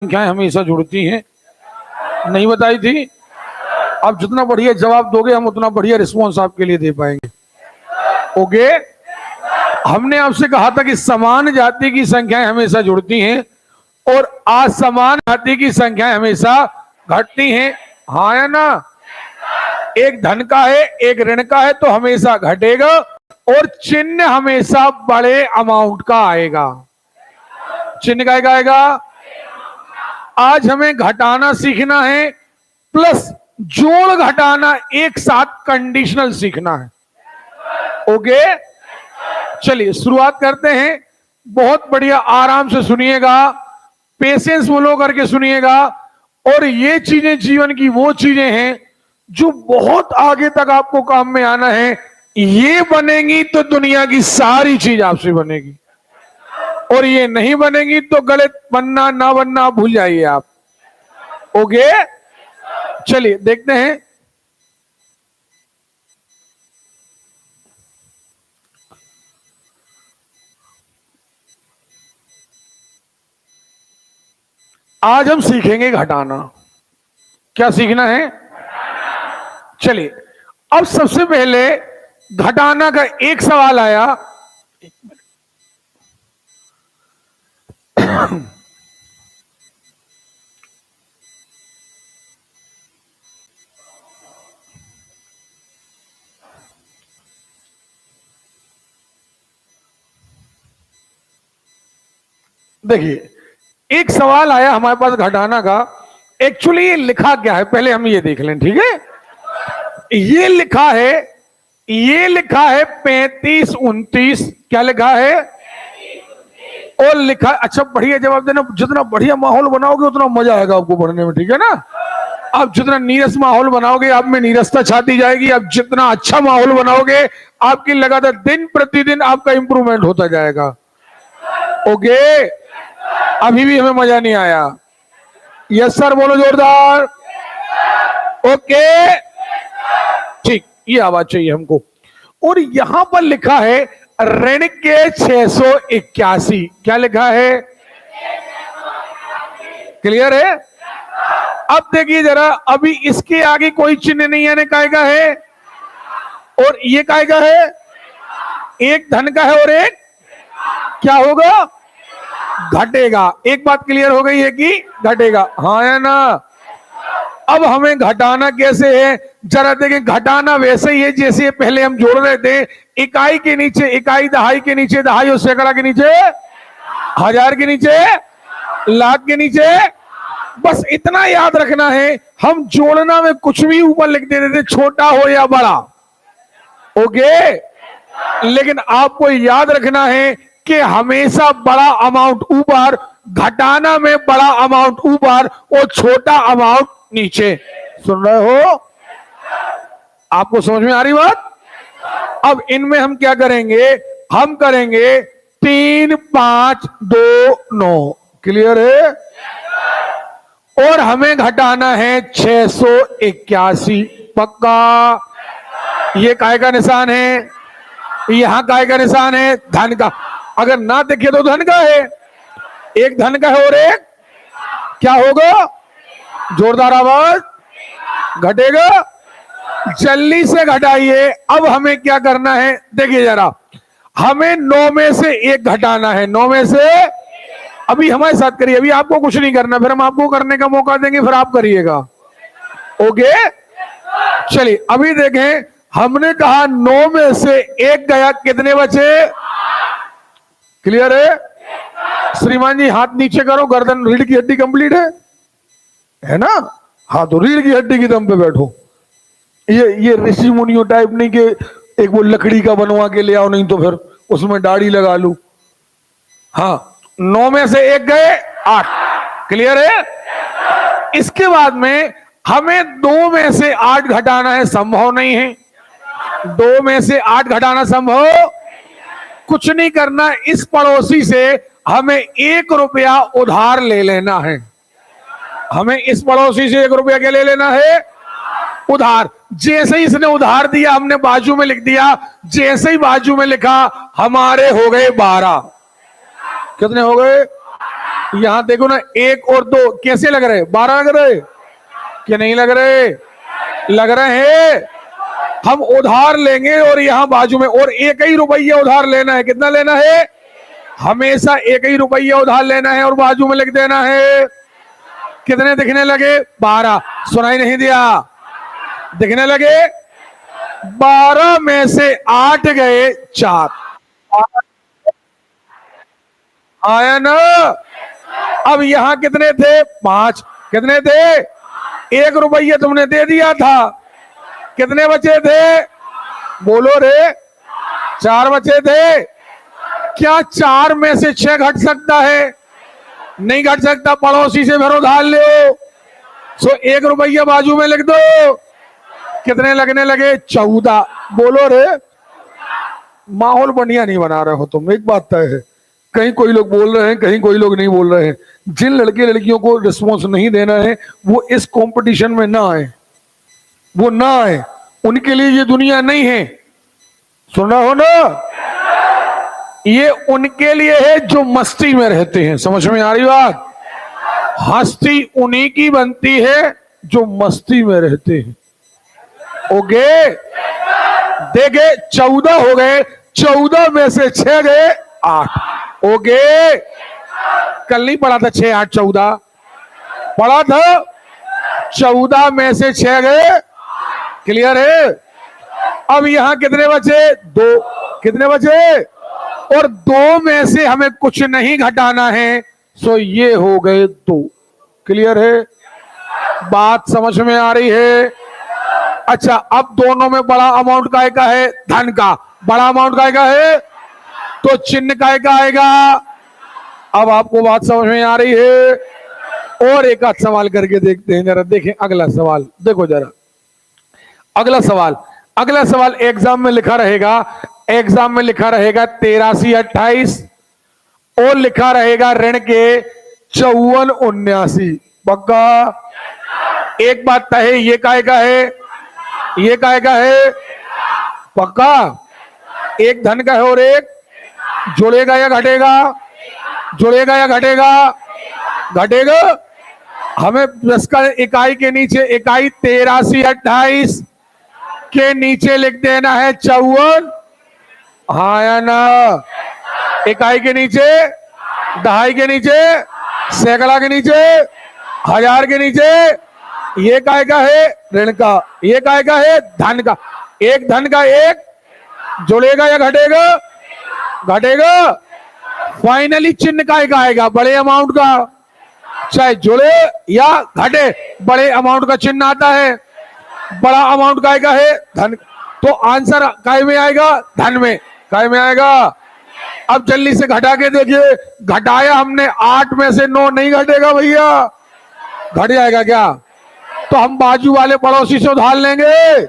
संख्याएं हमेशा जुड़ती हैं। नहीं बताई थी? आप जितना बढ़िया जवाब दोगे हम उतना बढ़िया रिस्पॉन्स आपके लिए दे पाएंगे। ओके, हमने आपसे कहा था कि समान जाति की संख्याएं हमेशा जुड़ती हैं और असमान जाति की संख्याएं हमेशा घटती हैं। हाँ या ना? एक धन का है एक ऋण का है तो हमेशा घटेगा और चिन्ह हमेशा बड़े अमाउंट का आएगा। चिन्ह का आएगा। आज हमें घटाना सीखना है प्लस जोड़ घटाना एक साथ कंडीशनल सीखना है। ओके, चलिए शुरुआत करते हैं। बहुत बढ़िया आराम से सुनिएगा, पेशेंस फॉलो करके सुनिएगा। और ये चीजें जीवन की वो चीजें हैं जो बहुत आगे तक आपको काम में आना है। ये बनेंगी तो दुनिया की सारी चीज आपसे बनेगी और ये नहीं बनेगी तो गलत बनना ना बनना भूल जाइए आप। ओके, चलिए देखते हैं। आज हम सीखेंगे घटाना। क्या सीखना है? चलिए, अब सबसे पहले घटाना का एक सवाल आया। देखिए, एक सवाल आया हमारे पास घटाना का। एक्चुअली ये लिखा क्या है पहले हम ये देख लें, ठीक है? ये लिखा है 35 29। क्या लिखा है? और लिखा, अच्छा बढ़िया जवाब देना। जितना बढ़िया माहौल बनाओगे उतना मजा आएगा आपको पढ़ने में, ठीक है ना? आप जितना नीरस माहौल बनाओगे आप में नीरसता छाती जाएगी। आप जितना अच्छा माहौल बनाओगे आपकी लगातार दिन प्रतिदिन आपका इंप्रूवमेंट होता जाएगा। ओके, अभी भी हमें मजा नहीं आया? यस सर बोलो जोरदार। ओके, ठीक, ये आवाज चाहिए हमको। और यहां पर लिखा है ऋण के 681। क्या लिखा है? क्लियर है? अब देखिए जरा, अभी इसके आगे कोई चिन्ह नहीं है, काय का है और ये काय का है? एक धन का है और एक क्या होगा? घटेगा। एक बात क्लियर हो गई है कि घटेगा। हाँ या ना? अब हमें घटाना कैसे है जरा देखें। घटाना वैसे ही है जैसे पहले हम जोड़ रहे थे। इकाई के नीचे इकाई, दहाई के नीचे दहाई और सैकड़ा के नीचे हजार, के नीचे लाख, के नीचे। बस इतना याद रखना है। हम जोड़ना में कुछ भी ऊपर लिख देते थे, छोटा हो या बड़ा। ओके, लेकिन आपको याद रखना है कि हमेशा बड़ा अमाउंट ऊपर, घटाना में बड़ा अमाउंट ऊपर और छोटा अमाउंट नीचे। सुन रहे हो? आपको समझ में आ रही बात? अब इनमें हम क्या करेंगे? हम करेंगे 3 5 2 9। क्लियर है? और हमें घटाना है 681। पक्का? ये काय का निशान है? यहां काय का निशान है? धन का। अगर ना देखे तो धन का है। एक धन का है और एक क्या होगा? जोरदार आवाज। घटेगा। जल्दी से घटाइए। अब हमें क्या करना है देखिए जरा। हमें 9 में से 1 घटाना है। 9 में से, अभी हमारे साथ करिए, अभी आपको कुछ नहीं करना, फिर हम आपको करने का मौका देंगे, फिर आप करिएगा। ओके, चलिए अभी देखें। हमने कहा 9 में से 1 गया, कितने बचे? क्लियर है? श्रीमान जी हाथ नीचे करो। गर्दन, रीढ़ की हड्डी कंप्लीट है ना? हाँ, तो रीढ़ की हड्डी की दम पे बैठो। ये ऋषि मुनियों टाइप नहीं कि एक वो लकड़ी का बनवा के ले आओ, नहीं तो फिर उसमें दाढ़ी लगा लूं। हाँ, 9 में से 1 गए, 8। क्लियर है? इसके बाद में हमें 2 में से 8 घटाना है। संभव नहीं है। 2 में से 8 घटाना संभव कुछ नहीं करना। इस पड़ोसी से हमें 1 रुपया उधार ले लेना है। हमें इस पड़ोसी से 1 रुपया क्या ले लेना है? उधार। जैसे ही इसने उधार दिया हमने बाजू में लिख दिया। जैसे ही बाजू में लिखा हमारे हो गए 12। कितने हो गए? यहां देखो ना, एक और दो कैसे लग रहे? 12 लग रहे कि नहीं लग रहे? लग रहे हैं। हम उधार लेंगे और यहां बाजू में और एक ही रुपया उधार लेना है। कितना लेना है? हमेशा एक ही रुपया उधार लेना है और बाजू में लिख देना है। कितने दिखने लगे? 12। सुनाई नहीं दिया? दिखने लगे? 12 में से 8 गए 4। आया ना? अब यहां कितने थे? 5। कितने थे? 1 रुपया तुमने दे दिया था। कितने बचे थे? बोलो रे। 4 बचे थे। क्या 4 में से 6 घट सकता है? नहीं घट सकता। पड़ोसी से फिर उधार ले। सो 1 रुपया बाजू में लिख दो। कितने लगने लगे? 14। बोलो रे। माहौल बढ़िया नहीं बना रहे हो तुम, एक बात तय है। कहीं कोई लोग बोल रहे हैं, कहीं कोई लोग नहीं बोल रहे हैं। जिन लड़के लड़कियों को रिस्पॉन्स नहीं देना है वो इस कंपटीशन में ना आए, वो ना आए। उनके लिए ये दुनिया नहीं है। सुन रहा हो ना? ये उनके लिए है जो मस्ती में रहते हैं। समझ में आ रही बात? हस्ती उन्हीं की बनती है जो मस्ती में रहते हैं। ओके, देखे 14 हो गए। 14 में से 6 गए 8। ओके, कल नहीं पढ़ा था 6 8 14? पढ़ा था। 14 में से 6 गए। क्लियर है? अब यहां कितने बचे? 2। कितने बचे? और 2 में से हमें कुछ नहीं घटाना है, सो ये हो गए 2। क्लियर है? बात समझ में आ रही है? अच्छा, अब दोनों में बड़ा अमाउंट काय का है? धन का। बड़ा अमाउंट काय का है? तो चिन्ह काय का आएगा? अब आपको बात समझ में आ रही है? और एक आध सवाल करके देखते हैं जरा। देखें अगला सवाल, देखो जरा अगला सवाल। अगला सवाल एग्जाम में लिखा रहेगा। एग्जाम में लिखा रहेगा 83 28 और लिखा रहेगा ऋण के 54 79। पक्का? एक बात तय है, ये काय का है? ये काय का है? पक्का? एक धन का है और एक जुड़ेगा या घटेगा? जुड़ेगा या घटेगा? घटेगा। हमें प्लस का इकाई के नीचे इकाई 83 28 के नीचे लिख देना है 54। हाँ या ना? इकाई के नीचे, दहाई के नीचे, सैकड़ा के नीचे, हजार के नीचे। ये काय का है? ऋण का। ये काय का है? धन का। एक धन का एक जुड़ेगा या घटेगा? घटेगा। फाइनली चिन्ह काय का आएगा? बड़े अमाउंट का। चाहे जुड़े या घटे, बड़े अमाउंट का चिन्ह आता है। बड़ा अमाउंट काय का है? धन। तो आंसर काय में आएगा? धन में। काय में आएगा? अब जल्दी से घटा के देखिए। घटाया हमने 8 में से 9, नहीं घटेगा भैया? घट जाएगा क्या? तो हम बाजू वाले पड़ोसी से उधार लेंगे।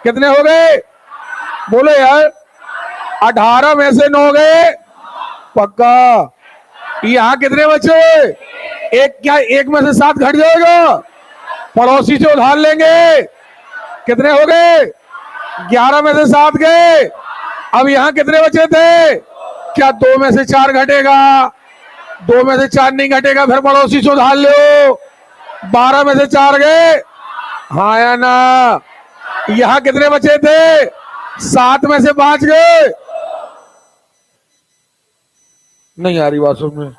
कितने हो गए? बोलो यार। 18 में से 9 गए। पक्का? यहां कितने बचे? एक। क्या 1 में से 7 घट जाएगा? पड़ोसी से उधार लेंगे। कितने हो गए? 11 में से 7 गए। अब यहां कितने बचे थे? क्या 2 में से 4 घटेगा? 2 में से 4 नहीं घटेगा, फिर पड़ोसी से उधार लो। 12 में से 4 गए। हाँ या ना? यहां कितने बचे थे? 7 में से 5 गए। नहीं आ रही बात समझ में?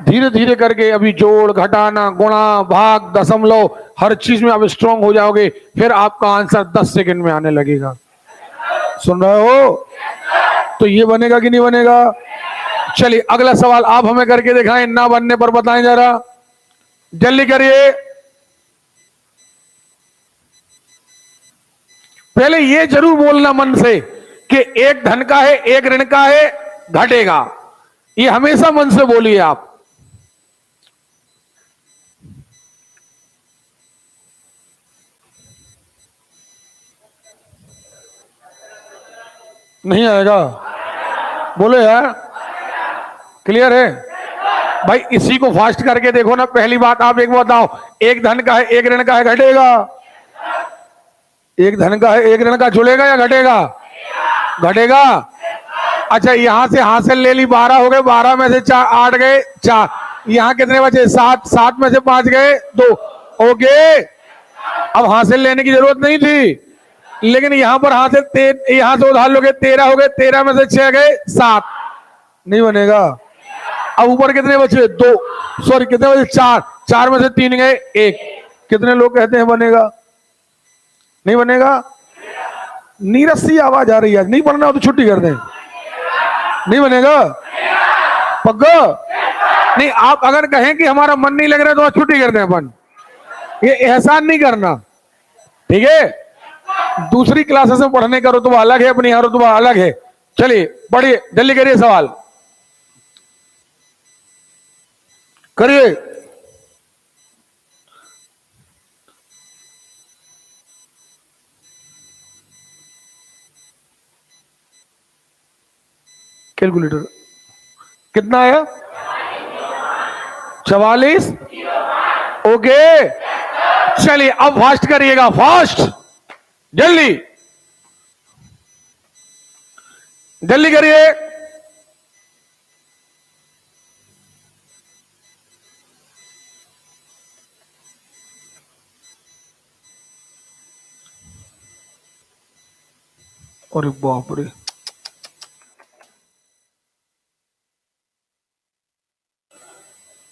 धीरे धीरे करके अभी जोड़ घटाना गुणा भाग दशमलव हर चीज में आप स्ट्रांग हो जाओगे, फिर आपका आंसर 10 सेकंड में आने लगेगा। सुन रहे हो? तो ये बनेगा कि नहीं बनेगा? चलिए अगला सवाल आप हमें करके दिखाएं, ना बनने पर बताएं जरा, जल्दी करिए। पहले ये जरूर बोलना मन से कि एक धन का है एक ऋण का है, घटेगा। ये हमेशा मन से बोलिए आप। नहीं आएगा? बोलो यार। क्लियर है भाई? इसी को फास्ट करके देखो ना। पहली बात आप एक बताओ, एक धन का है एक ऋण का है, घटेगा? एक धन का है एक ऋण का, जुड़ेगा या घटेगा? घटेगा। अच्छा, यहां से हासिल ले ली, 12 हो गए। 12 में से 4 8 गए 4। यहाँ कितने बचे? 7। 7 में से 5 गए, 2। ओके, अब हासिल लेने की जरूरत नहीं थी, लेकिन यहां पर यहां से उधार लोगे, 13 हो गए, 13 में से 6 गए, 7। नहीं बनेगा। अब ऊपर कितने बचे? 2। सॉरी, कितने बचे? 4। 4 में से 3 गए, 1। कितने लोग कहते हैं बनेगा? नहीं बनेगा। नीरस सी आवाज आ रही है, नहीं पढ़ना हो तो छुट्टी कर दें। नहीं बनेगा पक्का? नहीं, आप अगर कहें कि हमारा मन नहीं लग रहा तो छुट्टी कर दें अपन, ये एहसान नहीं करना, ठीक है? दूसरी क्लासेस में पढ़ने का रुतबा अलग है, अपनी यहाँ रुतबा अलग है। चलिए पढ़िए, जल्दी करिए, सवाल करिए। कैलकुलेटर कितना आया? 44। ओके, चलिए अब फास्ट करिएगा, फास्ट, जल्दी जल्दी करिए। अरे बाप रे,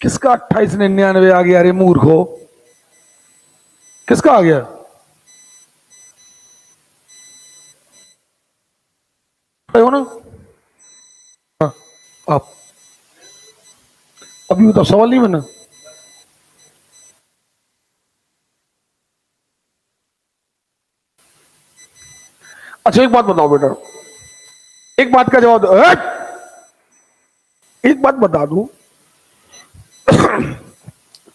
किसका 2899 आ गया? अरे मूर्खो, किसका आ गया? हो ना? हाँ, आप अभी बताओ, सवाल नहीं बना। अच्छा एक बात बताओ बेटा, एक बात का जवाब दो। एक बात बता दूं,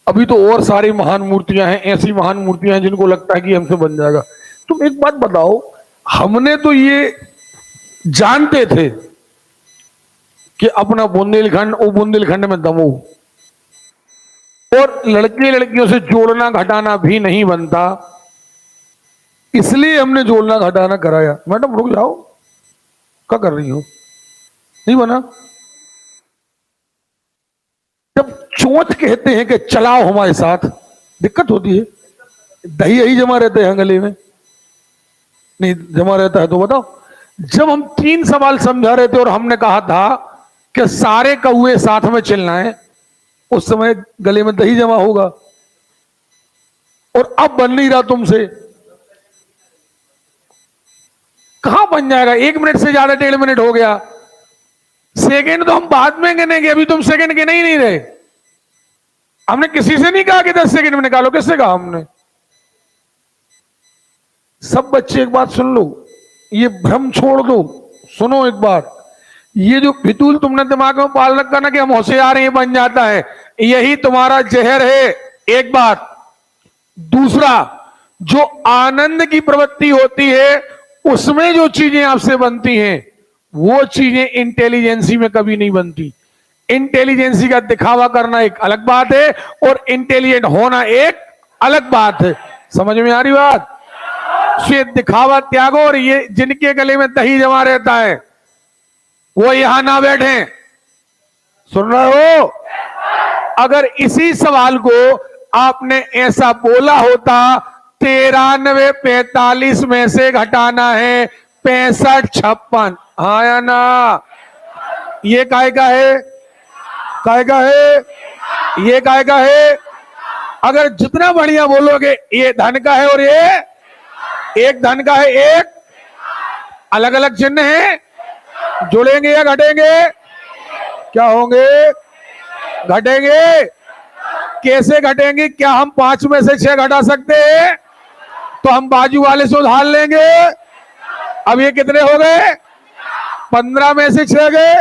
अभी तो और सारी महान मूर्तियां हैं, ऐसी महान मूर्तियां हैं जिनको लगता है कि हमसे बन जाएगा। तुम एक बात बताओ, हमने तो ये जानते थे कि अपना बुंदेलखंड, वो बुंदेलखंड में दमू, और लड़के लड़कियों से जोड़ना घटाना भी नहीं बनता, इसलिए हमने जोड़ना घटाना कराया। मैडम रुक जाओ, क्या कर रही हो? नहीं बना। जब चोंच कहते हैं कि चलाओ हमारे साथ, दिक्कत होती है। दही यही जमा रहते हैं गले में, नहीं जमा रहता है तो बताओ। जब हम 3 सवाल समझा रहे थे और हमने कहा था कि सारे कौए साथ में चलना है, उस समय गले में दही जमा होगा, और अब बन नहीं रहा तुमसे। कहां बन जाएगा? 1 मिनट से ज्यादा 1.5 मिनट हो गया। सेकंड तो हम बाद में गिनेंगे, अभी तुम सेकंड गिने ही नहीं रहे। हमने किसी से नहीं कहा कि 10 सेकंड में निकालो, किससे कहा हमने? सब बच्चे एक बात सुन लो, ये भ्रम छोड़ दो, सुनो एक बात, ये जो फितूल तुमने दिमाग में पाल रखा ना कि हम होशियार हैं बन जाता है, यही तुम्हारा जहर है। एक बात। दूसरा, जो आनंद की प्रवृत्ति होती है उसमें जो चीजें आपसे बनती हैं वो चीजें इंटेलिजेंसी में कभी नहीं बनती। इंटेलिजेंसी का दिखावा करना एक अलग बात है और इंटेलिजेंट होना एक अलग बात है। समझ में आ रही बात? से दिखावा त्यागो, और ये जिनके गले में दही जमा रहता है वो यहां ना बैठे। सुन रहे हो? अगर इसी सवाल को आपने ऐसा बोला होता, 93 45 में से घटाना है 65 56, हाँ या ना? ये काय का है? काय का है? ये काय का है? अगर जितना बढ़िया बोलोगे, ये धन का है और ये एक धन का है, एक अलग अलग चिन्ह है, जुड़ेंगे या घटेंगे? क्या होंगे? घटेंगे। कैसे घटेंगे? क्या हम 5 में से 6 घटा सकते हैं? तो हम बाजू वाले से उधार लेंगे। अब ये कितने हो गए? 15 में से 6 गए,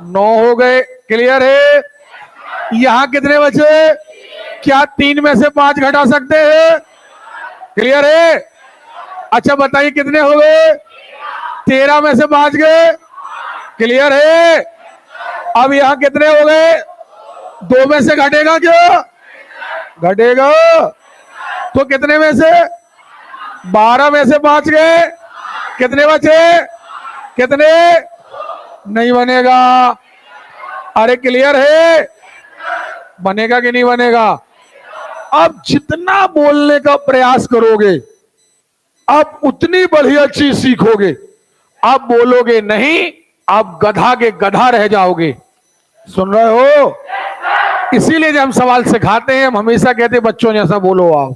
9 हो गए। क्लियर है? यहां कितने बचे? क्या 3 में से 5 घटा सकते हैं? क्लियर है? अच्छा बताइए कितने हो गए? 13 में से 5 गए। क्लियर है? अब यहां कितने हो गए? 2 में से घटेगा क्या? घटेगा। तो कितने में से? 12 में से 5 गए, कितने बचे? कितने? नहीं बनेगा। अरे क्लियर है? बनेगा कि नहीं बनेगा? अब जितना बोलने का प्रयास करोगे आप उतनी बढ़िया चीज सीखोगे। आप बोलोगे नहीं, आप गधा के गधा रह जाओगे। सुन रहे हो? इसीलिए जब हम सवाल सिखाते हैं हम हमेशा कहते हैं बच्चों जैसा बोलो। आओ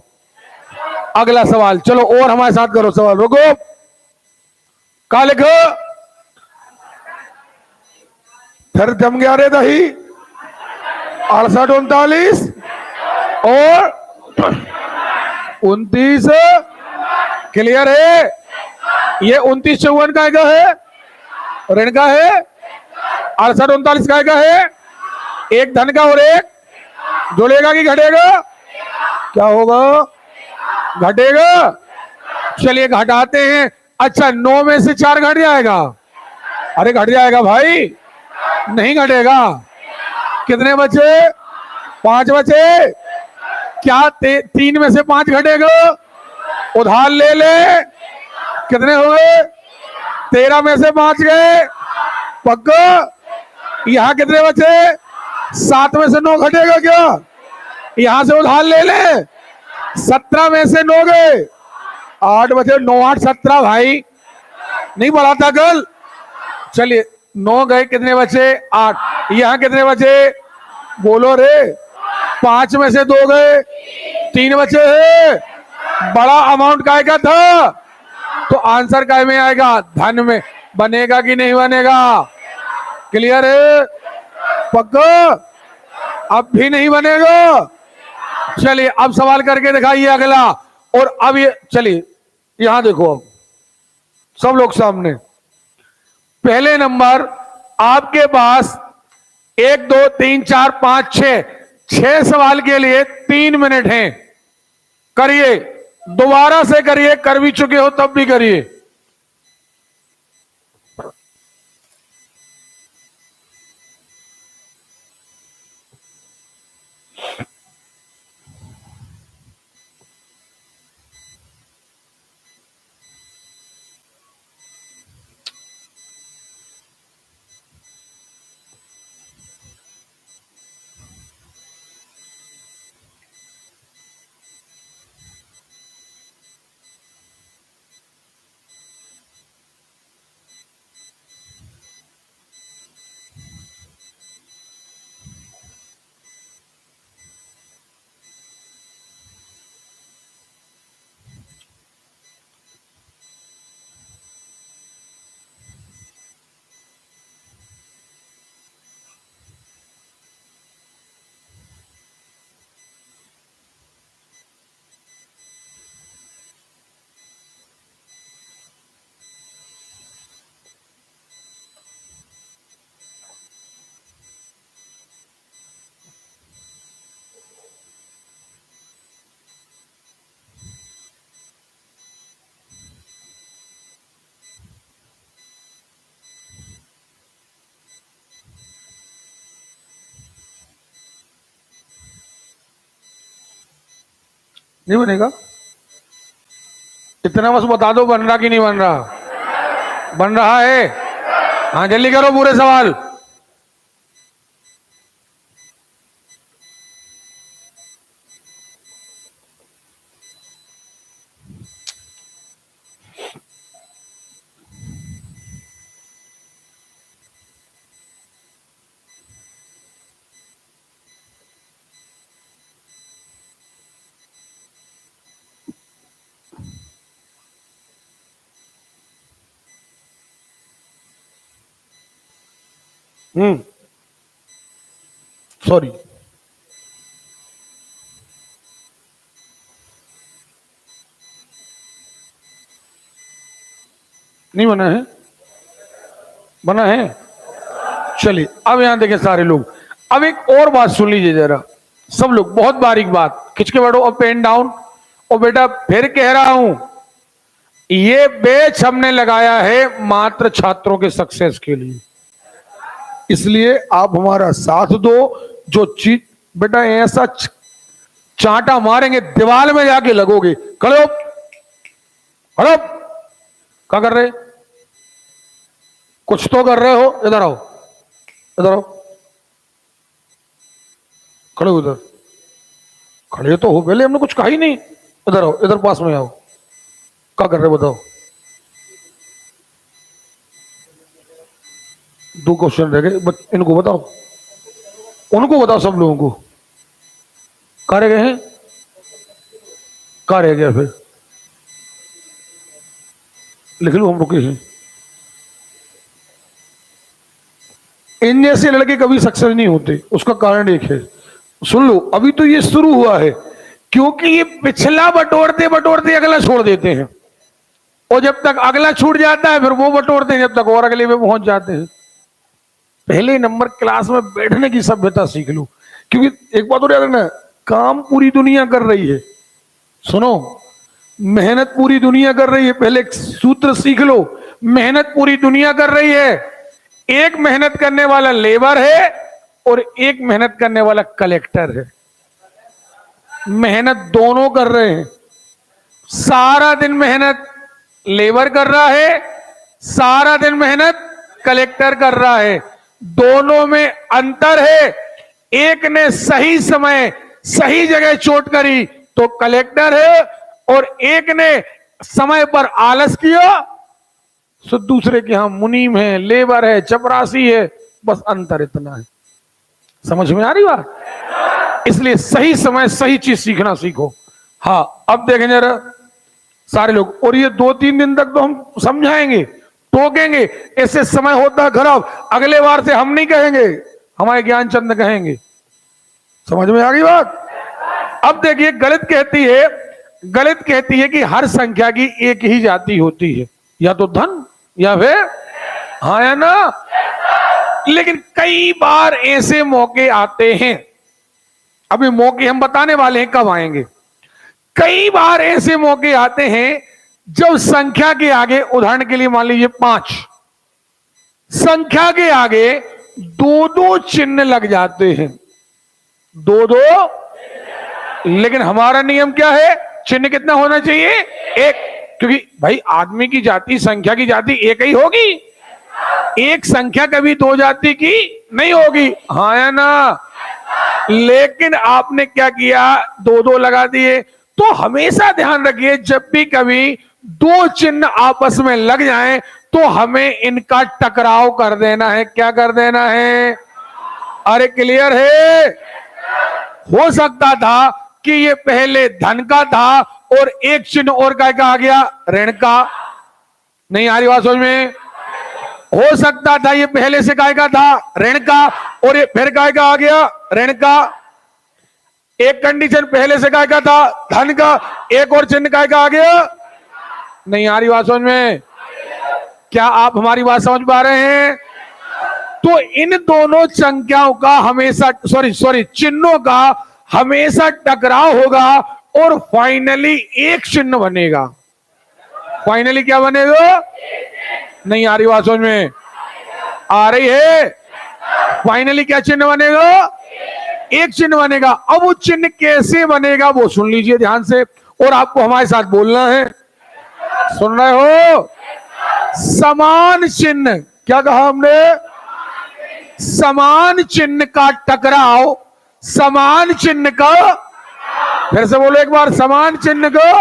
अगला सवाल, चलो और हमारे साथ करो सवाल। रुको, का लिखो? फिर जम गया रे दही। 68 39 और 29। क्लियर है? ये 29 54 का है, ऋण का है। 68 39 का है, एक धन का और एक जुड़ेगा कि घटेगा? क्या होगा? घटेगा। चलिए घटाते हैं। अच्छा 9 में से 4 घट जाएगा? अरे घट जाएगा भाई, नहीं घटेगा। कितने बचे? 5 बचे। क्या 3 में से 5 घटेगा? उधार ले ले। कितने हुए? 13 में से 5 गए पक्का। यहां कितने बचे? 7 में से 9 घटेगा क्या? यहां से उधार ले ले। 17 में से 9 गए, 8 बचे। 9 8 17 भाई, नहीं बढ़ा था कल? चलिए 9 गए, कितने बचे? 8। यहां कितने बचे? बोलो रे। 5 में से 2 गए, 3 बचे हैं। बड़ा अमाउंट काय का था, तो आंसर काय में आएगा? धन में। बनेगा कि नहीं बनेगा? क्लियर है? पक्का? अब भी नहीं बनेगा? चलिए अब सवाल करके दिखाइए अगला। और अब ये चलिए यहां देखो, अब सब लोग सामने। पहले नंबर आपके पास 1 2 3 4 5 6 सवाल के लिए 3 मिनट हैं। करिए, दोबारा से करिए, कर भी चुके हो तब भी करिए। नहीं बनेगा? इतना बस बता दो, बन रहा कि नहीं बन रहा? बन रहा है? हाँ जल्दी करो पूरे सवाल। सॉरी, नहीं बना है? बना है? चलिए अब यहां देखें सारे लोग। अब एक और बात सुन लीजिए जरा सब लोग, बहुत बारीक बात, खिंच के बैठो। और पेन डाउन। और बेटा फिर कह रहा हूं, ये बैच हमने लगाया है मात्र छात्रों के सक्सेस के लिए, इसलिए आप हमारा साथ दो। जो चीज बेटा ऐसा चांटा मारेंगे दीवार में जाके लगोगे। खड़े हो, खड़े हो। क्या कर रहे? कुछ तो कर रहे हो। इधर आओ, इधर आओ। खड़े हो इधर, खड़े तो हो, पहले हमने कुछ कहा ही नहीं। इधर आओ, इधर पास में आओ, क्या कर रहे हो बताओ। 2 क्वेश्चन रह गए, इनको बताओ, उनको बताओ, सब लोगों को। कहाँ रह गए हैं, कहाँ रह गया फिर, लिख लो, हम रुके हैं। इन जैसे लड़के कभी सक्सेस नहीं होते, उसका कारण एक है, सुन लो, अभी तो ये शुरू हुआ है, क्योंकि ये पिछला बटोरते बटोरते अगला छोड़ देते हैं, और जब तक अगला छूट जाता है फिर वो बटोरते हैं, जब तक और अगले पे पहुंच जाते हैं। पहले नंबर क्लास में बैठने की सभ्यता सीख लो, क्योंकि एक बात और याद रखना, काम पूरी दुनिया कर रही है, सुनो, मेहनत पूरी दुनिया कर रही है। पहले एक सूत्र सीख लो, मेहनत पूरी दुनिया कर रही है। एक मेहनत करने वाला लेबर है और एक मेहनत करने वाला कलेक्टर है। मेहनत दोनों कर रहे हैं, सारा दिन मेहनत लेबर कर रहा है, सारा दिन मेहनत कलेक्टर कर रहा है। दोनों में अंतर है, एक ने सही समय सही जगह चोट करी तो कलेक्टर है, और एक ने समय पर आलस किया तो दूसरे के यहां मुनीम है, लेबर है, चपरासी है, बस अंतर इतना है। समझ में आ रही बात? इसलिए सही समय सही चीज सीखना सीखो। हाँ, अब देखें जरा सारे लोग, और ये 2-3 दिन तक तो हम समझाएंगे, टोकेंगे, ऐसे समय होता है खराब, अगले बार से हम नहीं कहेंगे, हमारे ज्ञानचंद कहेंगे। समझ में आ गई बात? अब देखिए, गलत कहती है कि हर संख्या की एक ही जाति होती है, या तो धन या फिर, हाँ या ना। लेकिन कई बार ऐसे मौके आते हैं, अभी मौके हम बताने वाले हैं कब आएंगे। कई बार ऐसे मौके आते हैं जब संख्या के आगे, उदाहरण के लिए मान लीजिए 5, संख्या के आगे 2-2 चिन्ह लग जाते हैं, 2-2। लेकिन हमारा नियम क्या है, चिन्ह कितना होना चाहिए, 1, क्योंकि भाई आदमी की जाति, संख्या की जाति एक ही होगी, एक संख्या कभी 2 जाति की नहीं होगी, हाँ या ना। लेकिन आपने क्या किया, 2-2 लगा दिए। तो हमेशा ध्यान रखिए, जब भी कभी 2 चिन्ह आपस में लग जाएं तो हमें इनका टकराव कर देना है। क्या कर देना है? अरे क्लियर है? हो सकता था कि ये पहले धन का था और एक चिन्ह और काय का आ गया, ऋण का। नहीं आ रही बात समझ में? हो सकता था ये पहले से काय का था, ऋण का, और ये फिर काय का आ गया, ऋण का। एक कंडीशन पहले से काय का था, धन का, एक और चिन्ह काय का आ गया। नहीं आ रही बात समझ में? क्या आप हमारी बात समझ पा रहे हैं? तो इन दोनों संख्याओं का हमेशा, सॉरी चिन्हों का हमेशा टकराव होगा और फाइनली एक चिन्ह बनेगा। फाइनली क्या बनेगा? नहीं आ रही बात समझ में? आ रही है? फाइनली क्या चिन्ह बनेगा? एक चिन्ह बनेगा। अब वो चिन्ह कैसे बनेगा वो सुन लीजिए ध्यान से, और आपको हमारे साथ बोलना है। सुन रहे हो? समान चिन्ह, क्या कहा हमने? समान चिन्ह का टकराव, समान चिन्ह का, फिर से बोलो एक बार, समान चिन्ह का।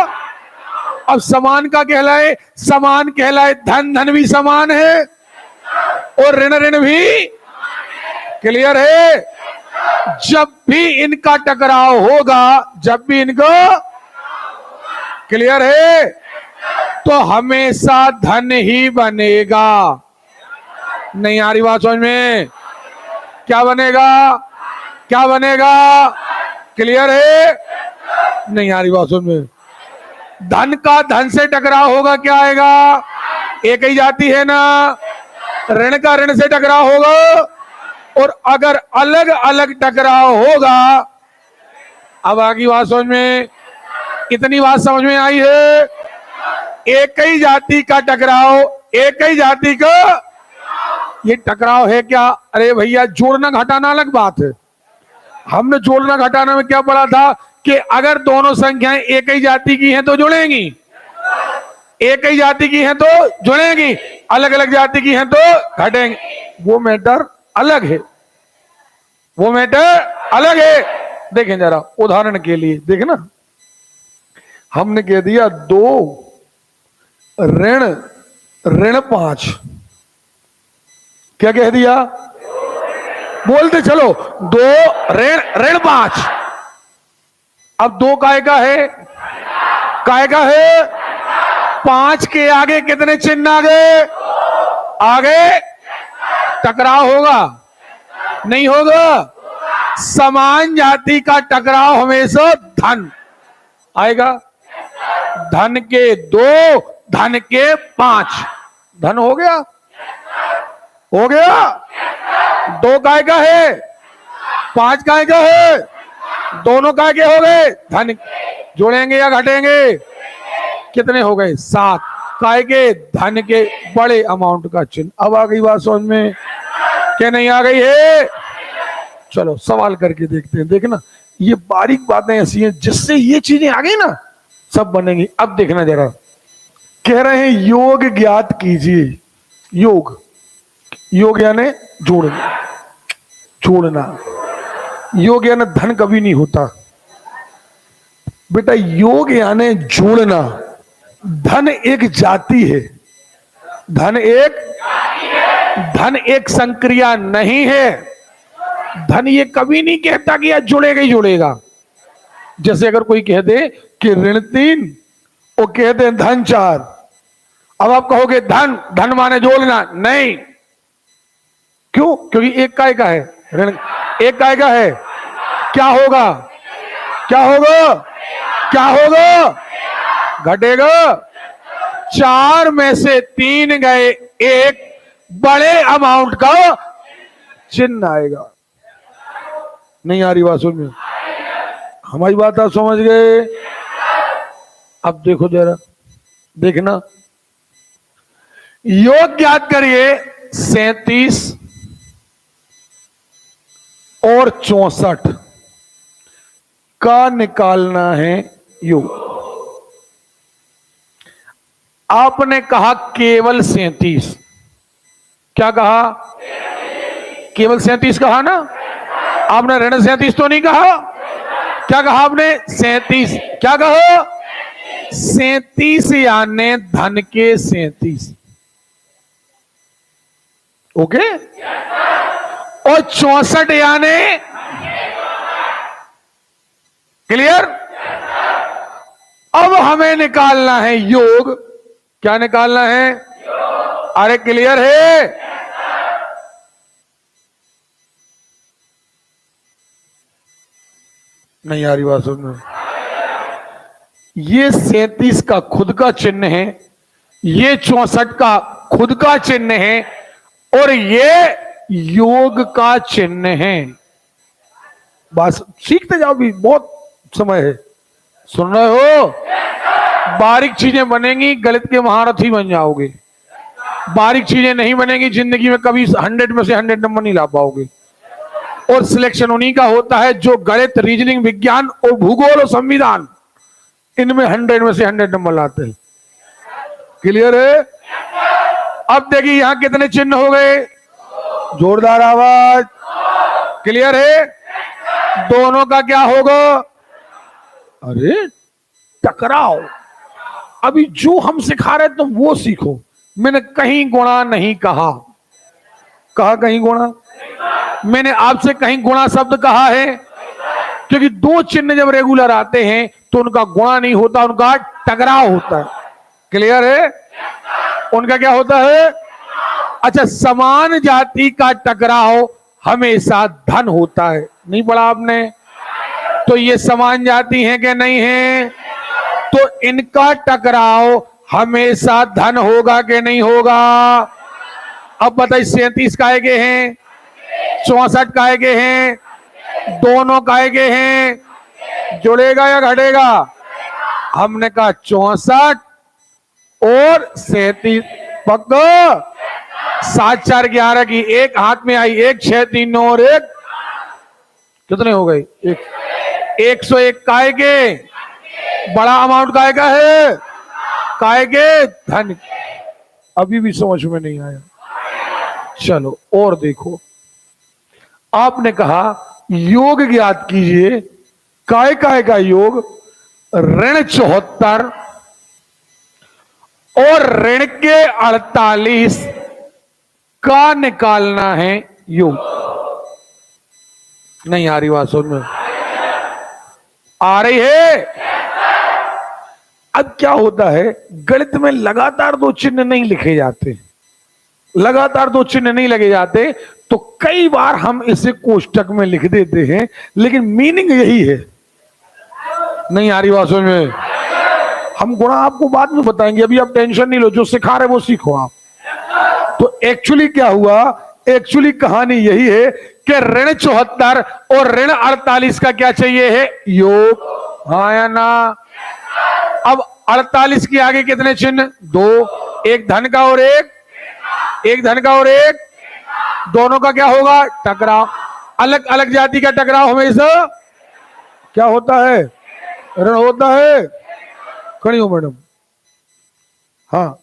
अब समान का कहलाए, समान कहलाए, धन धन भी समान है और ऋण ऋण भी। क्लियर है? जब भी इनका टकराव होगा, जब भी इनको, क्लियर है, तो हमेशा धन ही बनेगा। नहीं आ रही बात समझ में? क्या बनेगा? क्या बनेगा? क्लियर है? नहीं आ रही बात समझ में? धन का धन से टकराव होगा, क्या आएगा? एक ही जाति है ना। ऋण का ऋण से टकराव होगा, और अगर अलग अलग टकराव होगा, अब आगे बात समझ में? इतनी बात समझ में आई है? एक ही जाति का टकराव, एक ही जाति का ये टकराव है क्या? अरे भैया, जोड़ना घटाना अलग बात है। हमने जोड़ना घटाना में क्या पढ़ा था कि अगर दोनों संख्याएं एक ही जाति की हैं तो जुड़ेंगी, एक ही जाति की हैं तो जुड़ेंगी, अलग अलग जाति की हैं तो घटेंगी। वो मैटर अलग है, वो मैटर अलग है। देखें जरा उदाहरण के लिए, देखें ना, हमने कह दिया 2 ऋण ऋण 5, क्या कह दिया? बोलते चलो, 2 ऋण ऋण 5। अब 2 काय का है? काय का है? 5 के आगे कितने चिन्ह आ गए? आगे टकराव होगा? नहीं होगा। समान जाति का टकराव हमेशा धन आएगा। धन के 2, धन के 5, धन हो गया? हो गया। 2 काय का है? 5 काय का है? दोनों काय के हो गए? धन। जोड़ेंगे या घटेंगे? कितने हो गए? 7। काय के? धन के बड़े अमाउंट का चिन्ह। अब आ गई बात समझ में? क्या नहीं आ गई है? चलो सवाल करके देखते हैं। देखना ये बारीक बातें ऐसी हैं जिससे ये चीजें आ गई ना सब बनेंगी। अब देखना जरा, कह रहे हैं योग ज्ञात कीजिए। योग, योग यानी जोड़ना, जोड़ना। योग यानी धन कभी नहीं होता बेटा, योग यानी जोड़ना। धन एक जाति है, धन एक संक्रिया नहीं है। धन ये कभी नहीं कहता कि यह जुड़ेगा ही जुड़ेगा। जैसे अगर कोई कह दे कि ऋण 3, वो कहते हैं धन 4। अब आप कहोगे धन, धन माने जोड़ना? नहीं। क्यों? क्योंकि एक काय का है ऋण, एक काय का है। क्या होगा? क्या होगा? क्या होगा? घटेगा। 4 में से 3 गए, एक बड़े अमाउंट का चिन्ह आएगा। नहीं आ रही बात सुन में? हमारी बात आप समझ गए? अब देखो जरा, देखना, योग ज्ञात करिए 37 और 64 का निकालना है योग। आपने कहा केवल 37। क्या कहा? केवल 37 कहा ना? आपने ऋण 37 तो नहीं कहा? क्या कहा आपने? 37। क्या कहा? 37 यानी धन के 37। ओके। और 64 यानी क्लियर? अब हमें निकालना है योग। क्या निकालना है? अरे क्लियर है? नहीं आ रही बात सुनना। ये 37 का खुद का चिन्ह है, ये 64 का खुद का चिन्ह है, और ये योग का चिन्ह है। बस सीखते जाओ, भी बहुत समय है। सुन रहे हो? बारीक चीजें बनेंगी, गणित के महारथी बन जाओगे। बारीक चीजें नहीं बनेंगी, जिंदगी में कभी 100 में से 100 नंबर नहीं ला पाओगे। और सिलेक्शन उन्हीं का होता है जो गणित, रीजनिंग, विज्ञान और भूगोल और संविधान, इनमें 100 में से 100 नंबर लाते हैं। क्लियर है? अब देखिए यहां कितने चिन्ह हो गए? जोरदार आवाज। क्लियर है? दोनों का क्या होगा? अरे टकराव। अभी जो हम सिखा रहे तुम वो सीखो। मैंने कहीं गुणा नहीं कहा। कहा कहीं गुणा? मैंने आपसे कहीं गुणा शब्द कहा है? क्योंकि 2 चिन्ह जब रेगुलर आते हैं तो उनका गुणा नहीं होता, उनका टकराव होता है। क्लियर है? उनका क्या होता है? अच्छा, समान जाति का टकराव हमेशा धन होता है। नहीं पढ़ा आपने? तो ये समान जाति है कि नहीं है? तो इनका टकराव हमेशा धन होगा कि नहीं होगा? अब बताइए, 37 काहे के हैं, 64 काहे के हैं, दोनों काहे के हैं? जुड़ेगा या घटेगा? हमने कहा 64 और 37 पक्का। 7 4 11 की एक हाथ में आई, 1 6 3 9 और 1 कितने हो गए? 101 काहे के? बड़ा अमाउंट काहे का है? काहे के? धन। अभी भी समझ में नहीं आया? चलो और देखो, आपने कहा योग ज्ञात कीजिए काय का योग ऋण 74 और ऋण के 48 का निकालना है योग। नहीं आ रही बात समझ में? आ रही है? अब क्या होता है, गणित में लगातार दो चिन्ह नहीं लिखे जाते, लगातार दो चिन्ह नहीं लगे जाते, तो कई बार हम इसे कोष्टक में लिख देते हैं, लेकिन मीनिंग यही है। नहीं आ रही बात समझ में? हम गुणा आपको बाद में बताएंगे, अभी आप टेंशन नहीं लो, जो सिखा रहे वो सीखो आप। तो एक्चुअली क्या हुआ, एक्चुअली कहानी यही है कि ऋण 74 और ऋण 48 का क्या चाहिए है, योग। हाँ या ना? अब 48 के आगे कितने चिन्ह, दो, एक धन का और एक धन का और एक, दोनों का क्या होगा, टकराव। अलग अलग जाति का टकराव हमेशा क्या होता है, ऋण होता है। खड़ी हो मैडम। हाँ,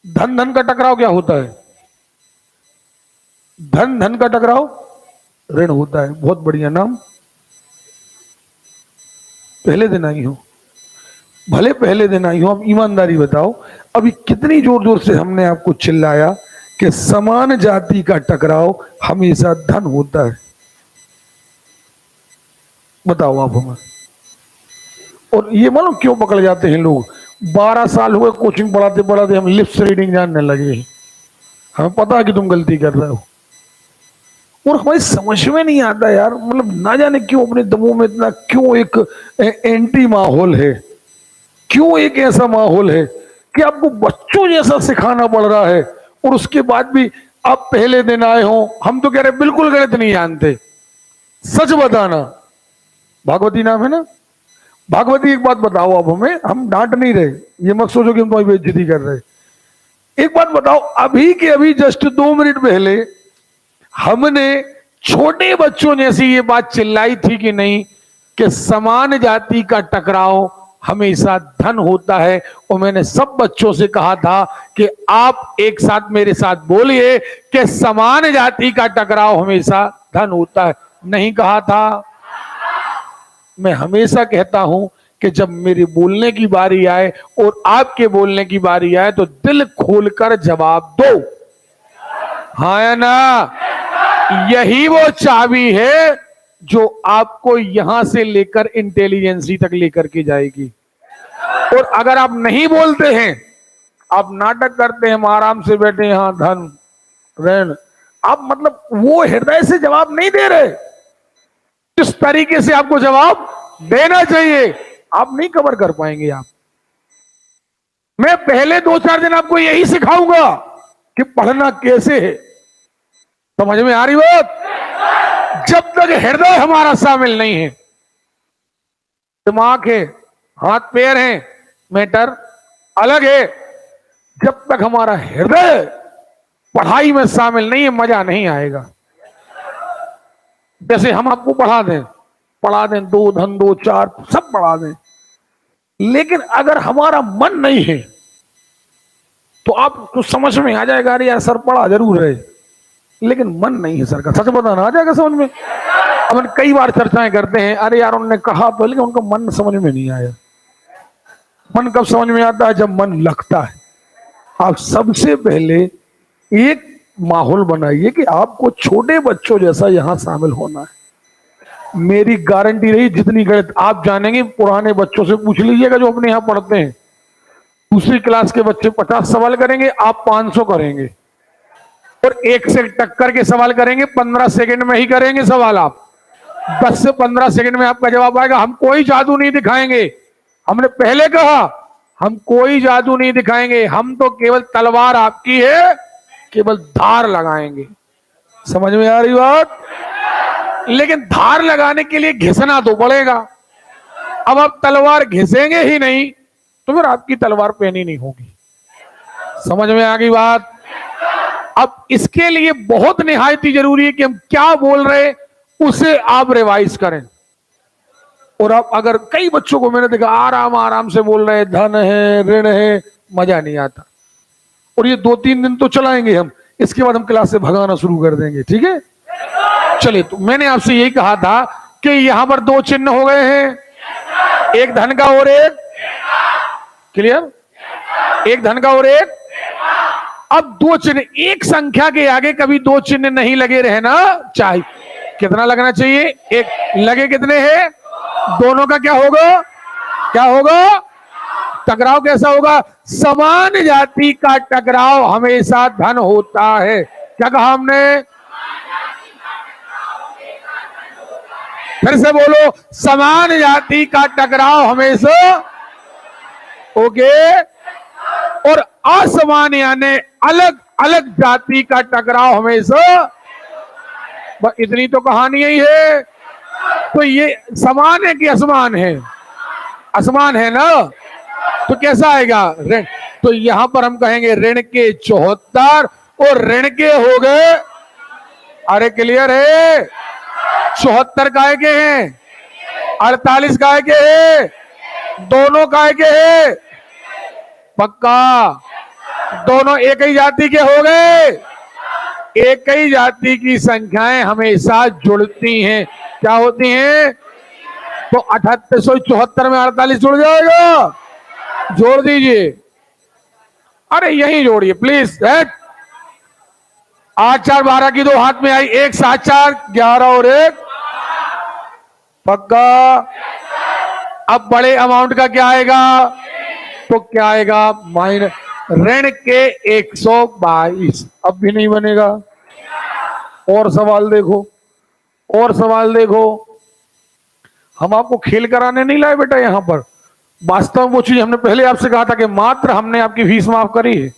धन धन का टकराव क्या होता है, धन धन का टकराव ऋण होता है। बहुत बढ़िया नाम, पहले दिन आई हो, भले पहले दिन आई हो। अब ईमानदारी बताओ, अभी कितनी जोर जोर से हमने आपको चिल्लाया कि समान जाति का टकराव हमेशा धन होता है। बताओ आप हमें। और ये मालूम क्यों पकड़ जाते हैं लोग, 12 साल हुए कोचिंग पढ़ाते पढ़ाते हम लिप्स रीडिंग जानने लगे, हमें पता है कि तुम गलती कर रहे हो, और हमें समझ में नहीं आता यार, मतलब ना जाने क्यों अपने दमों में इतना क्यों एक एंटी माहौल है, क्यों एक ऐसा माहौल है कि आपको बच्चों जैसा सिखाना पड़ रहा है, और उसके बाद भी आप पहले दिन आए हो। हम तो कह रहे बिल्कुल गणित नहीं जानते, सच बताना। भागवती नाम है ना, भागवती एक बात बताओ आप हमें, हम डांट नहीं रहे, ये मत सोचो कि हम तुम्हारी बेइज्जती कर रहे। एक बात बताओ, अभी के अभी जस्ट 2 मिनट पहले हमने छोटे बच्चों जैसी ये बात चिल्लाई थी कि नहीं, कि समान जाति का टकराव हमेशा धन होता है। और मैंने सब बच्चों से कहा था कि आप एक साथ मेरे साथ बोलिए कि समान जाति का टकराव हमेशा धन होता है। नहीं कहा था? मैं हमेशा कहता हूं कि जब मेरे बोलने की बारी आए और आपके बोलने की बारी आए तो दिल खोलकर जवाब दो, हाँ या ना? यही वो चाबी है जो आपको यहां से लेकर इंटेलिजेंसी तक लेकर के जाएगी। और अगर आप नहीं बोलते हैं, आप नाटक करते हैं, हम आराम से बैठे यहां धन ऋण, आप मतलब वो हृदय से जवाब नहीं दे रहे। किस तरीके से आपको जवाब देना चाहिए आप नहीं कवर कर पाएंगे। आप, मैं पहले 2-4 दिन आपको यही सिखाऊंगा कि पढ़ना कैसे है। समझ में आ रही बात? जब तक हृदय हमारा शामिल नहीं है, दिमाग है, हाथ पैर है, मैटर अलग है, जब तक हमारा हृदय पढ़ाई में शामिल नहीं है, मजा नहीं आएगा। जैसे हम आपको पढ़ा दें 2 धन 2 4 सब पढ़ा दें, लेकिन अगर हमारा मन नहीं है तो आपको समझ में आ जाएगा, अरे यार सर पढ़ा जरूर है, लेकिन मन नहीं है सर का, सच बताना आ जाएगा समझ में। अब कई बार चर्चाएं करते हैं, अरे यार उन्होंने कहा तो, लेकिन उनका मन समझ में नहीं आया। मन कब समझ में आता है? जब मन लगता है। आप सबसे पहले एक माहौल बनाइए कि आपको छोटे बच्चों जैसा यहां शामिल होना है। मेरी गारंटी रही, जितनी गणित आप जानेंगे पुराने बच्चों से पूछ लीजिएगा जो अपने यहां पढ़ते हैं, दूसरी क्लास के बच्चे 50 सवाल करेंगे, आप 500 करेंगे, और एक से टक्कर के सवाल करेंगे, 15 सेकंड में ही करेंगे सवाल। आप 10 से 15 सेकंड में आपका जवाब आएगा। हम कोई जादू नहीं दिखाएंगे, हमने पहले कहा हम कोई जादू नहीं दिखाएंगे, हम तो केवल तलवार आपकी है, केवल धार लगाएंगे। समझ में आ रही बात? लेकिन धार लगाने के लिए घिसना तो पड़ेगा। अब आप तलवार घिसेंगे ही नहीं तो फिर आपकी तलवार पेनी नहीं होगी। समझ में आ गई बात? अब इसके लिए बहुत निहायती जरूरी है कि हम क्या बोल रहे उसे आप रिवाइज करें। और अब अगर कई बच्चों को मैंने देखा आराम आराम से बोल रहे, धन है ऋण है, मजा नहीं आता। और ये 2-3 दिन तो चलाएंगे हम, इसके बाद हम क्लास से भगाना शुरू कर देंगे। ठीक है, चलिए। तो मैंने आपसे यही कहा था कि यहां पर 2 चिन्ह हो गए हैं, एक धन का और एक, क्लियर, एक धन का और एक। अब दो चिन्ह, एक संख्या के आगे कभी दो चिन्ह नहीं लगे रहना चाहिए। कितना लगना चाहिए? एक। लगे कितने हैं? दोनों का क्या होगा? क्या होगा? टकराव कैसा होगा? समान जाति का टकराव हमेशा धन होता है। क्या कहा हमने? फिर से बोलो, समान जाति का टकराव हमेशा, ओके। और असमान यानी अलग अलग जाति का टकराव हमेशा, बस इतनी तो कहानी ही है। तो ये समान है कि असमान है? असमान है ना, तो कैसा आएगा? ऋण। तो यहां पर हम कहेंगे ऋण के 74 और ऋण के हो गए, अरे क्लियर है? 74 काय के हैं, 48 काय के हैं, दोनों काय के हैं? पक्का? दोनों एक ही जाति के हो गए। एक ही जाति की संख्याएं हमेशा जुड़ती हैं। क्या होती हैं? तो 3874 में 48 जुड़ जाएगा। जोड़ दीजिए, अरे यही जोड़िए प्लीज। 8 4 12 की 2 हाथ में आई, 1 7 4 11 और 1, पक्का? अब बड़े अमाउंट का क्या आएगा? तो क्या आएगा? माइनस ऋण के 122। अब भी नहीं बनेगा। और सवाल देखो, और सवाल देखो। हम आपको खेल कराने नहीं लाए बेटा यहां पर। वास्तव में वो चीज हमने पहले आपसे कहा था कि मात्र हमने आपकी फीस माफ करी है,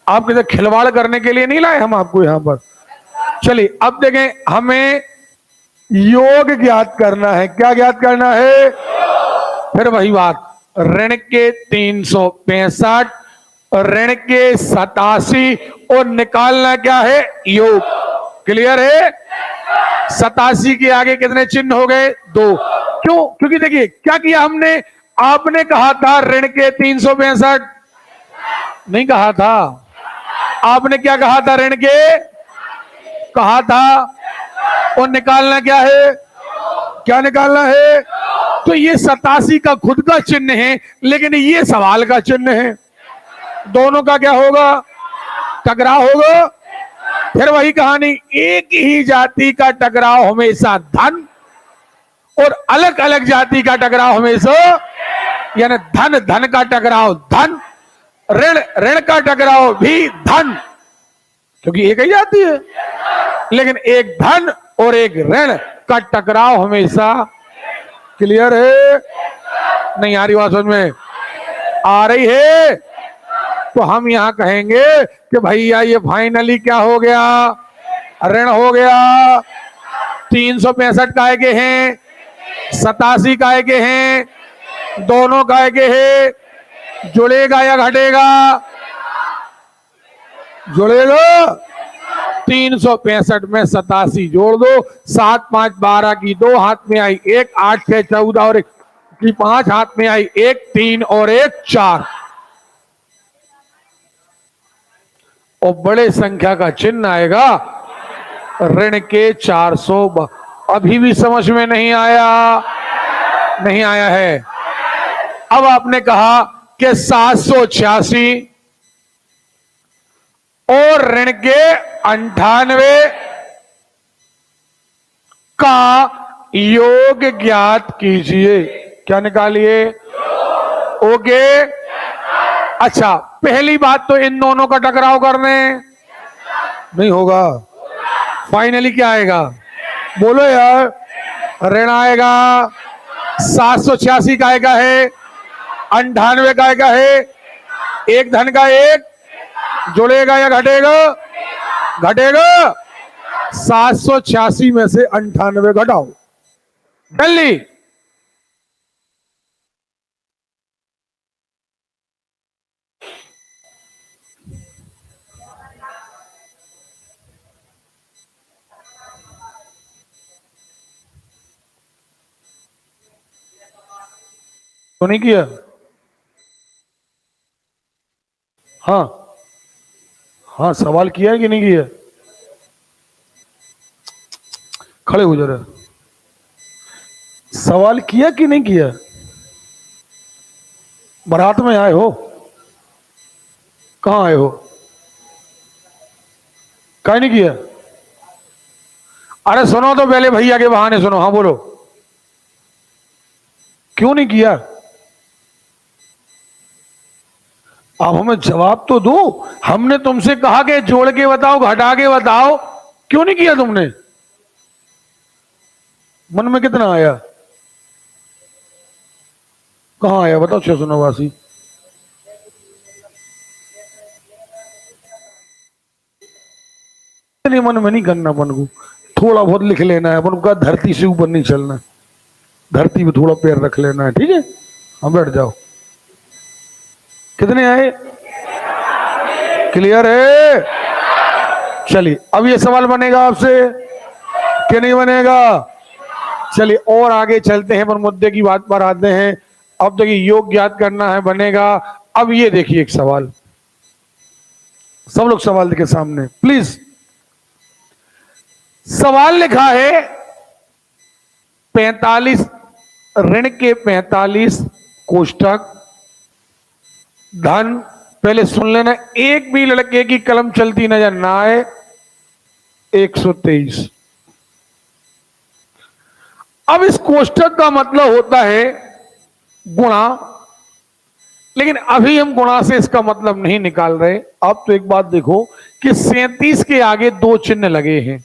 आपके साथ खिलवाड़ करने के लिए नहीं लाए हम आपको यहां पर। चलिए अब देखें, हमें योग ज्ञात करना है। क्या ज्ञात करना है? फिर वही बात, ऋण के 365, ऋण के 87 और निकालना क्या है? योग। क्लियर है? 87 के आगे कितने चिन्ह हो गए? 2। क्यों? क्योंकि देखिए क्या किया हमने, आपने कहा था ऋण के 365, नहीं कहा था। आपने क्या कहा था? ऋण के कहा था। और निकालना क्या है? क्या निकालना है? तो ये 87 का खुद का चिन्ह है, लेकिन ये सवाल का चिन्ह है। दोनों का क्या होगा? टकराव होगा। फिर वही कहानी, एक ही जाति का टकराव हमेशा धन, और अलग अलग जाति का टकराव हमेशा, यानी धन धन का टकराव धन, ऋण ऋण का टकराव भी धन, क्योंकि एक ही जाति है। लेकिन एक धन और एक ऋण का टकराव हमेशा, क्लियर है? नहीं आ रही बात समझ में? आ रही है? तो हम यहां कहेंगे कि भैया ये फाइनली क्या हो गया? ऋण हो गया। 365 काय के हैं, 87 काय के हैं, दोनों काय के हैं। जुड़ेगा या घटेगा? जुड़ेगा। 365 में 87 जोड़ दो, 7 5 12 की 2 हाथ में आई 1, 8 6 14 और 1 की 5 हाथ में आई 1 3 और 1 4। और बड़े संख्या का चिन्ह आएगा ऋण के 400। अभी भी समझ में नहीं आया? नहीं आया है। अब आपने कहा कि 786 और ऋण के 98 का योग ज्ञात कीजिए। क्या निकालिए? ओके। अच्छा, पहली बात तो इन दोनों का टकराव करने नहीं होगा। फाइनली क्या आएगा? बोलो यार। ऋण आएगा। 786 काय का है, 98 काय का है, एक धन का एक, जुड़ेगा या घटेगा? घटेगा। 786 में से 98 घटाओ, जल्दी। तो नहीं किया? हाँ हाँ, सवाल किया है कि नहीं किया? खड़े हो जरा। सवाल किया कि नहीं किया? बारात में आए हो? कहाँ आए हो? कहीं नहीं किया? अरे सुनो तो पहले भैया के बहाने सुनो। हाँ बोलो, क्यों नहीं किया? अब हमें जवाब तो दो। हमने तुमसे कहा कि जोड़ के बताओ, घटा के बताओ, क्यों नहीं किया तुमने? मन में कितना आया? कहाँ आया बताओ 689? नहीं, मन में नहीं करना अपन को, थोड़ा बहुत लिख लेना है अपन को। धरती से ऊपर नहीं चलना, धरती पे थोड़ा पैर रख लेना है, ठीक है? हम बैठ जाओ। कितने आए? क्लियर है? चलिए, अब ये सवाल बनेगा आपसे कि नहीं बनेगा? चलिए और आगे चलते हैं, पर मुद्दे की बात पर आते हैं। अब देखिए, योग याद करना है, बनेगा। अब ये देखिए एक सवाल, सब लोग सवाल देखे सामने प्लीज। सवाल लिखा है 45 ऋण के 45 कोष्ठक धन। पहले सुन लेना, एक भी लड़के की कलम चलती नजर ना आए। 123। अब इस कोष्ठक का मतलब होता है गुणा, लेकिन अभी हम गुणा से इसका मतलब नहीं निकाल रहे। अब तो एक बात देखो कि 37 के आगे 2 चिन्ह लगे हैं,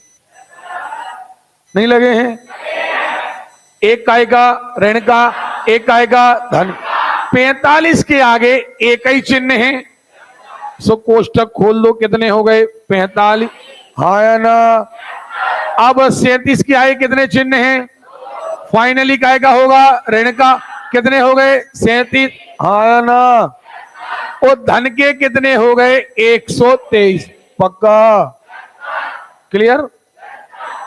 नहीं लगे हैं? एक काय का ऋण का, एक काय का धन। 45 के आगे एक ही चिन्ह है। सो कोष्ठक खोल दो, कितने हो गए? 45। हाँ या ना? अब 37 के आगे कितने चिन्ह हैं? फाइनली काय का होगा? ऋण का। कितने हो गए? 37। हाँ या ना? और धन के कितने हो गए? 123। पक्का? क्लियर?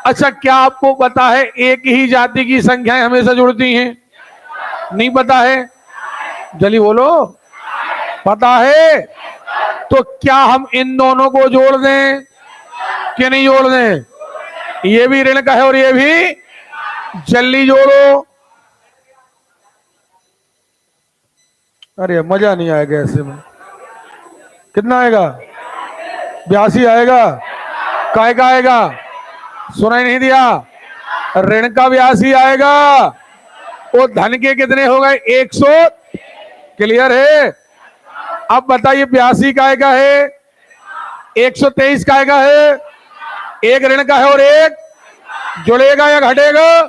अच्छा, क्या आपको पता है एक ही जाति की संख्याएं हमेशा जुड़ती हैं? नहीं पता है? जल्दी बोलो, पता है? तो क्या हम इन दोनों को जोड़ दें कि नहीं जोड़ दें? ये भी ऋण का है और ये भी। जल्दी जोड़ो। अरे मजा नहीं आएगा ऐसे में। कितना आएगा? 82 आएगा। काय का आएगा? सुनाई नहीं दिया? ऋण का 82 आएगा। और धन के कितने हो गए? 100। क्लियर है? अब बताइए, 82 काय का है, 123 काय का है, एक ऋण का है और एक जुड़ेगा या घटेगा?